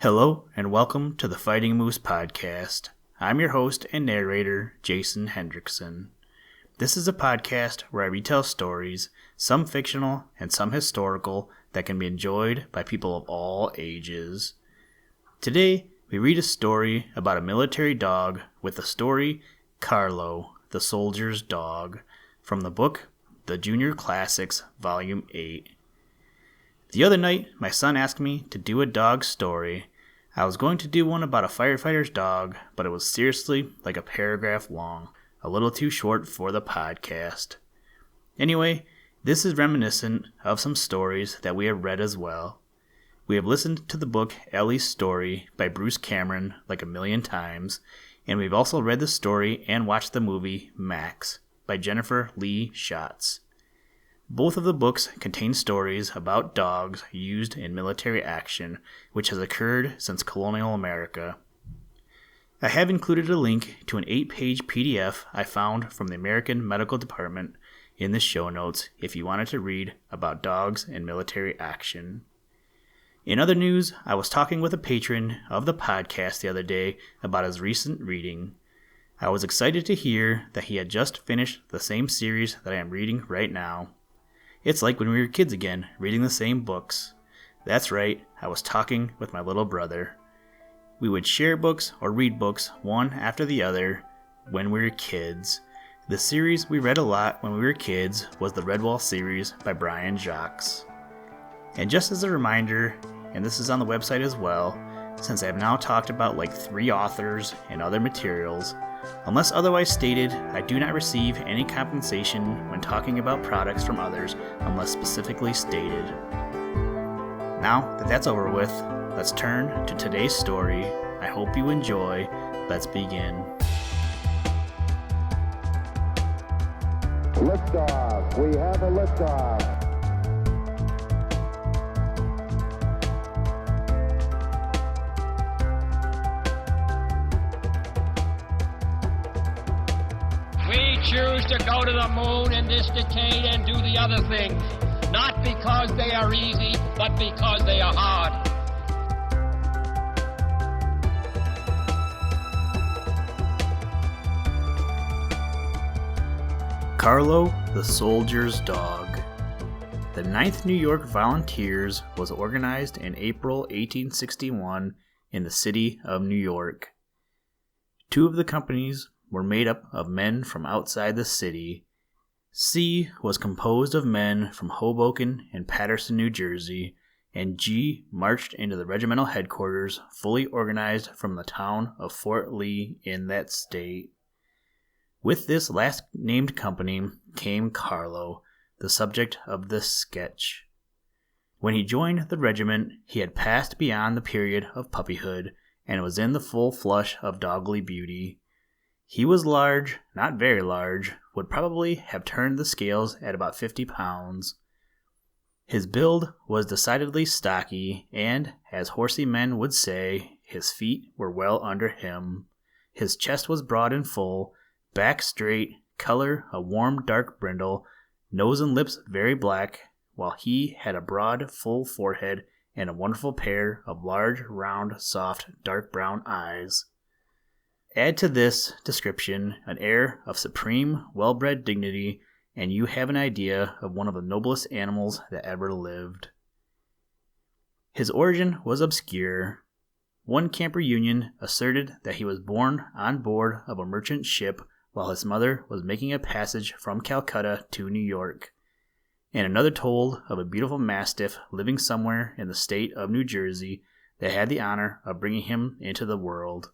Hello and welcome to the Fighting Moose podcast. I'm your host and narrator, Jason Hendrickson. This is a podcast where I retell stories, some fictional and some historical, that can be enjoyed by people of all ages. Today, we read a story about a military dog with the story Carlo, the Soldier's Dog, from the book The Junior Classics, Volume 8. The other night, my son asked me to do a dog story. I was going to do one about a firefighter's dog, but it was seriously like a paragraph long, a little too short for the podcast. Anyway, this is reminiscent of some stories that we have read as well. We have listened to the book Ellie's Story by Bruce Cameron like a million times, and we've also read the story and watched the movie Max by Jennifer Lee Schatz. Both of the books contain stories about dogs used in military action, which has occurred since colonial America. I have included a link to an 8-page PDF I found from the American Medical Department in the show notes if you wanted to read about dogs in military action. In other news, I was talking with a patron of the podcast the other day about his recent reading. I was excited to hear that he had just finished the same series that I am reading right now. It's like when we were kids again, reading the same books. That's right, I was talking with my little brother. We would share books or read books one after the other when we were kids. The series we read a lot when we were kids was the Redwall series by Brian Jacques. And just as a reminder, and this is on the website as well, since I have now talked about like 3 authors and other materials, unless otherwise stated, I do not receive any compensation when talking about products from others unless specifically stated. Now that that's over with, let's turn to today's story. I hope you enjoy. Let's begin. Liftoff. We have a liftoff. Choose to go to the moon in this decade and do the other things, not because they are easy, but because they are hard. Carlo, the Soldier's Dog. The 9th New York Volunteers was organized in April 1861 in the city of New York. 2 of the companies were made up of men from outside the city. C was composed of men from Hoboken and Paterson, New Jersey, and G marched into the regimental headquarters fully organized from the town of Fort Lee in that state. With this last named company came Carlo, the subject of this sketch. When he joined the regiment, he had passed beyond the period of puppyhood and was in the full flush of dogly beauty. He was large, not very large, would probably have turned the scales at about 50 pounds. His build was decidedly stocky, and, as horsey men would say, his feet were well under him. His chest was broad and full, back straight, color a warm dark brindle, nose and lips very black, while he had a broad, full forehead and a wonderful pair of large, round, soft, dark brown eyes. Add to this description an air of supreme, well-bred dignity, and you have an idea of one of the noblest animals that ever lived. His origin was obscure. One camper union asserted that he was born on board of a merchant ship while his mother was making a passage from Calcutta to New York, and another told of a beautiful mastiff living somewhere in the state of New Jersey that had the honor of bringing him into the world.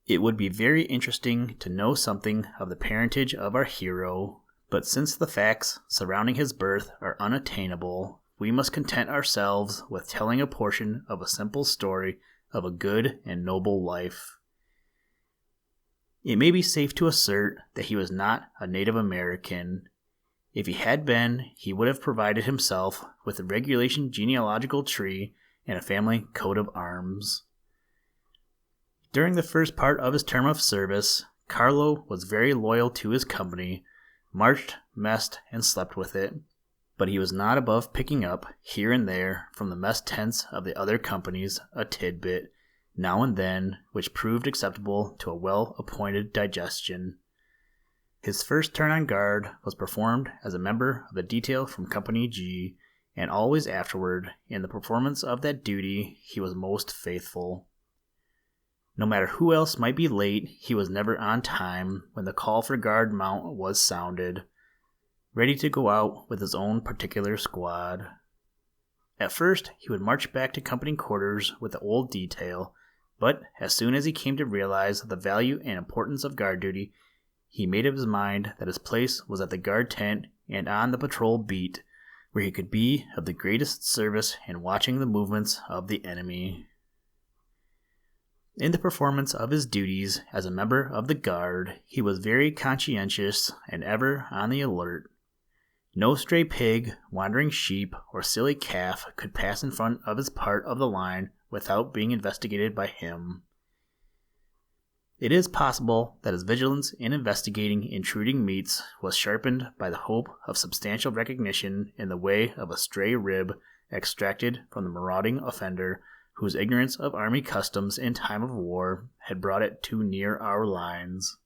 It would be very interesting to know something of the parentage of our hero, but since the facts surrounding his birth are unattainable, we must content ourselves with telling a portion of a simple story of a good and noble life. It may be safe to assert that he was not a Native American. If he had been, he would have provided himself with a regulation genealogical tree and a family coat of arms. During the first part of his term of service, Carlo was very loyal to his company, marched, messed, and slept with it. but he was not above picking up, here and there, from the mess tents of the other companies, a tidbit, now and then, which proved acceptable to a well-appointed digestion. His first turn on guard was performed as a member of the detail from Company G, and always afterward, in the performance of that duty, he was most faithful. No matter who else might be late, he was never on time when the call for guard mount was sounded, ready to go out with his own particular squad. At first, he would march back to company quarters with the old detail, but as soon as he came to realize the value and importance of guard duty, he made up his mind that his place was at the guard tent and on the patrol beat, where he could be of the greatest service in watching the movements of the enemy. In the performance of his duties as a member of the guard, he was very conscientious and ever on the alert. No stray pig, wandering sheep, or silly calf could pass in front of his part of the line without being investigated by him. It is possible that his vigilance in investigating intruding meats was sharpened by the hope of substantial recognition in the way of a stray rib extracted from the marauding offender whose ignorance of army customs in time of war had brought it too near our lines.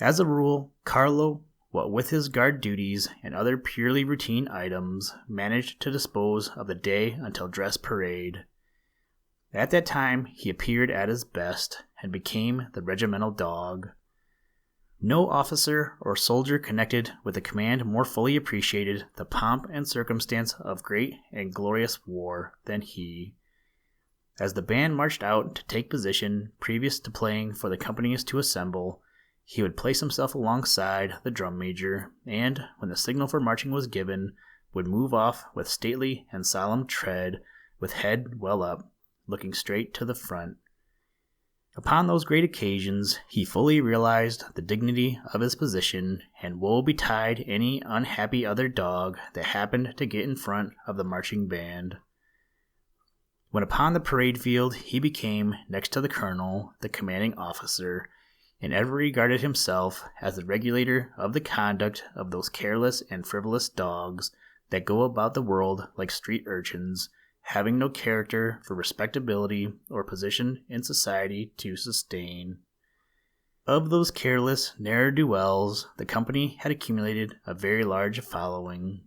As a rule, Carlo, what with his guard duties and other purely routine items, managed to dispose of the day until dress parade. At that time, he appeared at his best and became the regimental dog. No officer or soldier connected with the command more fully appreciated the pomp and circumstance of great and glorious war than he. As the band marched out to take position previous to playing for the companies to assemble, he would place himself alongside the drum major, and, when the signal for marching was given, would move off with stately and solemn tread, with head well up, looking straight to the front. Upon those great occasions, he fully realized the dignity of his position, and woe betide any unhappy other dog that happened to get in front of the marching band. When upon the parade field, he became, next to the colonel, the commanding officer, and ever regarded himself as the regulator of the conduct of those careless and frivolous dogs that go about the world like street urchins, having no character for respectability or position in society to sustain. Of those careless ne'er-do-wells, the company had accumulated a very large following.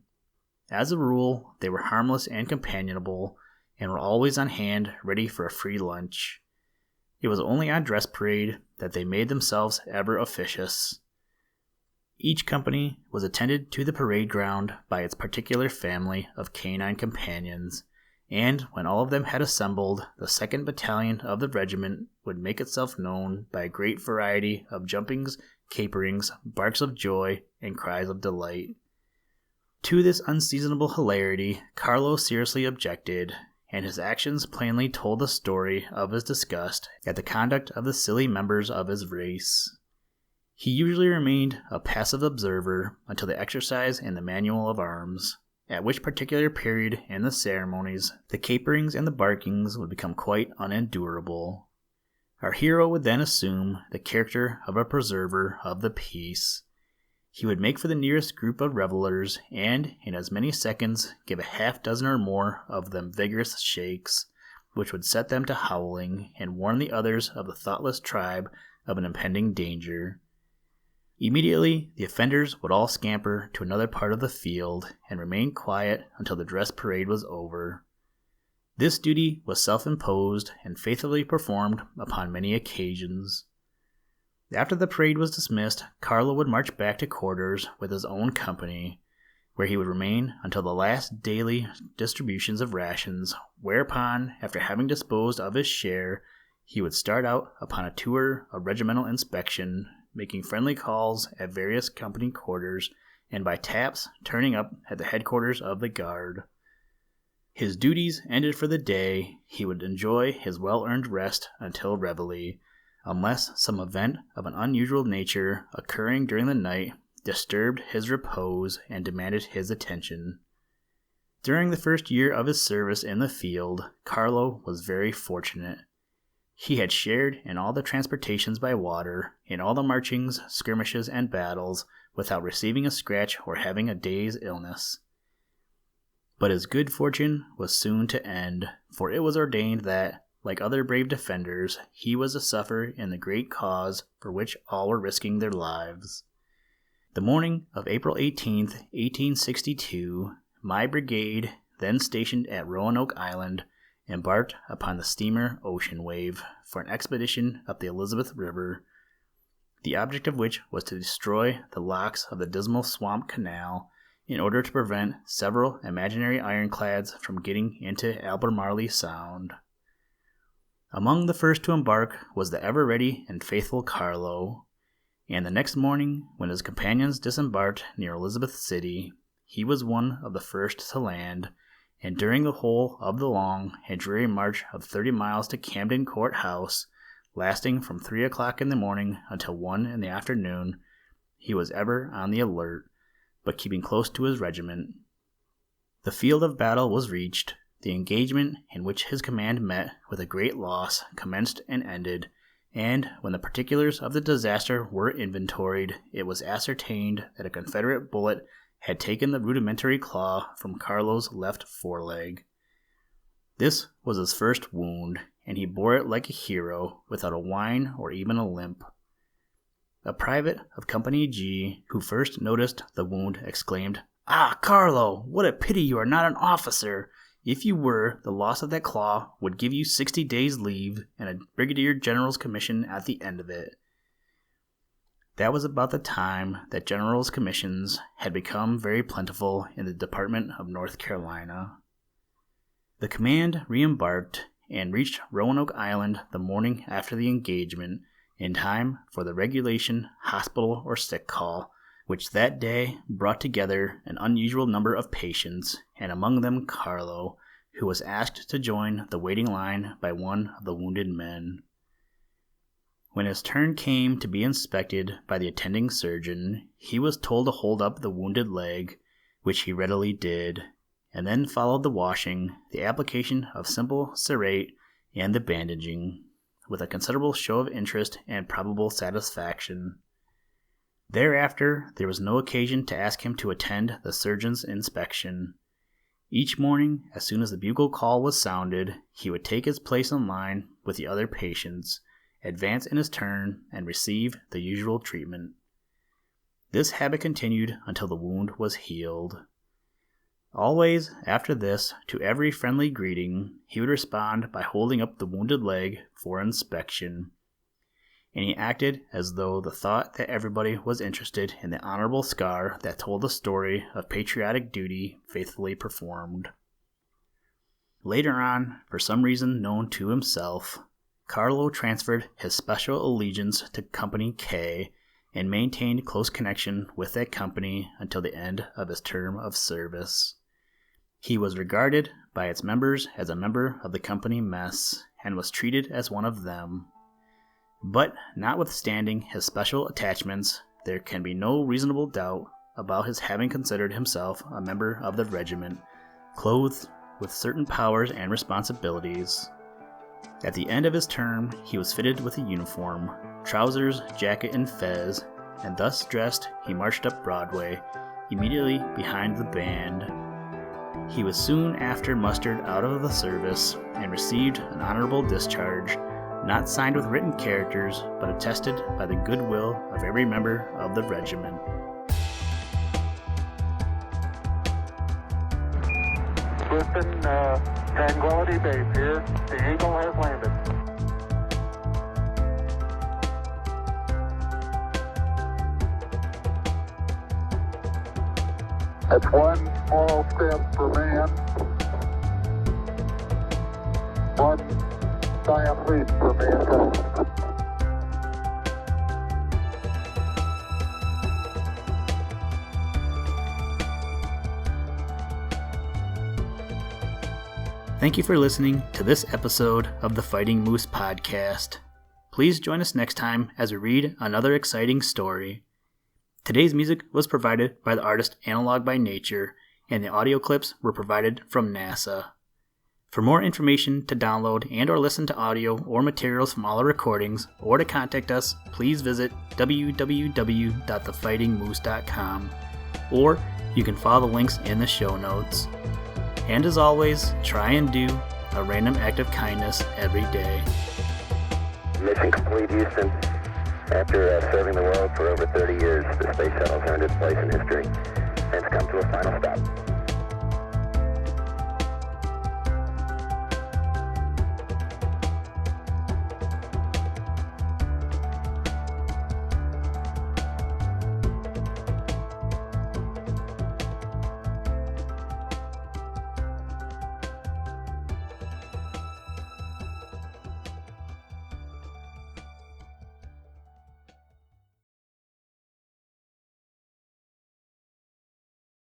As a rule, they were harmless and companionable, and were always on hand ready for a free lunch. It was only on dress parade that they made themselves ever officious. Each company was attended to the parade ground by its particular family of canine companions, and when all of them had assembled, the 2nd Battalion of the regiment would make itself known by a great variety of jumpings, caperings, barks of joy, and cries of delight. To this unseasonable hilarity, Carlo seriously objected, and his actions plainly told the story of his disgust at the conduct of the silly members of his race. He usually remained a passive observer until the exercise in the manual of arms, at which particular period in the ceremonies the caperings and the barkings would become quite unendurable. Our hero would then assume the character of a preserver of the peace. He would make for the nearest group of revelers, and in as many seconds give a half-dozen or more of them vigorous shakes, which would set them to howling, and warn the others of the thoughtless tribe of an impending danger. Immediately, the offenders would all scamper to another part of the field, and remain quiet until the dress parade was over. This duty was self-imposed, and faithfully performed upon many occasions. After the parade was dismissed, Carlo would march back to quarters with his own company, where he would remain until the last daily distributions of rations, whereupon, after having disposed of his share, he would start out upon a tour of regimental inspection, making friendly calls at various company quarters, and by taps turning up at the headquarters of the guard. His duties ended for the day, he would enjoy his well-earned rest until reveille, unless some event of an unusual nature occurring during the night disturbed his repose and demanded his attention. During the first year of his service in the field, Carlo was very fortunate. He had shared in all the transportations by water, in all the marchings, skirmishes, and battles, without receiving a scratch or having a day's illness. But his good fortune was soon to end, for it was ordained that, like other brave defenders, he was to suffer in the great cause for which all were risking their lives. The morning of April 18th, 1862, my brigade, then stationed at Roanoke Island, embarked upon the steamer Ocean Wave for an expedition up the Elizabeth River, the object of which was to destroy the locks of the Dismal Swamp Canal in order to prevent several imaginary ironclads from getting into Albemarle Sound. Among the first to embark was the ever-ready and faithful Carlo, and the next morning, when his companions disembarked near Elizabeth City, he was one of the first to land, and during the whole of the long and dreary march of 30 miles to Camden Court House, lasting from 3 o'clock in the morning until 1 in the afternoon, he was ever on the alert, but keeping close to his regiment. The field of battle was reached, the engagement in which his command met with a great loss commenced and ended, and when the particulars of the disaster were inventoried, it was ascertained that a Confederate bullet had taken the rudimentary claw from Carlo's left foreleg. This was his first wound, and he bore it like a hero, without a whine or even a limp. A private of Company G, who first noticed the wound, exclaimed, "Ah, Carlo, what a pity you are not an officer! If you were, the loss of that claw would give you 60 days' leave and a brigadier general's commission at the end of it." That was about the time that general's commissions had become very plentiful in the Department of North Carolina. The command re-embarked and reached Roanoke Island the morning after the engagement, in time for the regulation hospital or sick call, which that day brought together an unusual number of patients, and among them Carlo, who was asked to join the waiting line by one of the wounded men. When his turn came to be inspected by the attending surgeon, he was told to hold up the wounded leg, which he readily did, and then followed the washing, the application of simple cerate, and the bandaging, with a considerable show of interest and probable satisfaction. Thereafter, there was no occasion to ask him to attend the surgeon's inspection. Each morning, as soon as the bugle call was sounded, he would take his place in line with the other patients, advance in his turn, and receive the usual treatment. This habit continued until the wound was healed. Always, after this, to every friendly greeting, he would respond by holding up the wounded leg for inspection, and he acted as though the thought that everybody was interested in the honorable scar that told the story of patriotic duty faithfully performed. Later on, for some reason known to himself, Carlo transferred his special allegiance to Company K and maintained close connection with that company until the end of his term of service. He was regarded by its members as a member of the company mess, and was treated as one of them. But, notwithstanding his special attachments, there can be no reasonable doubt about his having considered himself a member of the regiment, clothed with certain powers and responsibilities. At the end of his term, he was fitted with a uniform, trousers, jacket, and fez, and thus dressed, he marched up Broadway, immediately behind the band. He was soon after mustered out of the service, and received an honorable discharge, not signed with written characters, but attested by the goodwill of every member of the regiment. Houston, Tranquility Base here. The Eagle has landed. That's one small step for man, one giant leap for mankind. Thank you for listening to this episode of the Fighting Moose podcast. Please join us next time as we read another exciting story. Today's music was provided by the artist Analog by Nature, and the audio clips were provided from NASA. For more information to download and or listen to audio or materials from all our recordings, or to contact us, please visit www.thefightingmoose.com, or you can follow the links in the show notes. And as always, try and do a random act of kindness every day. Mission complete, Houston. After serving the world for over 30 years, the space shuttle's earned its place in history and it's come to a final stop.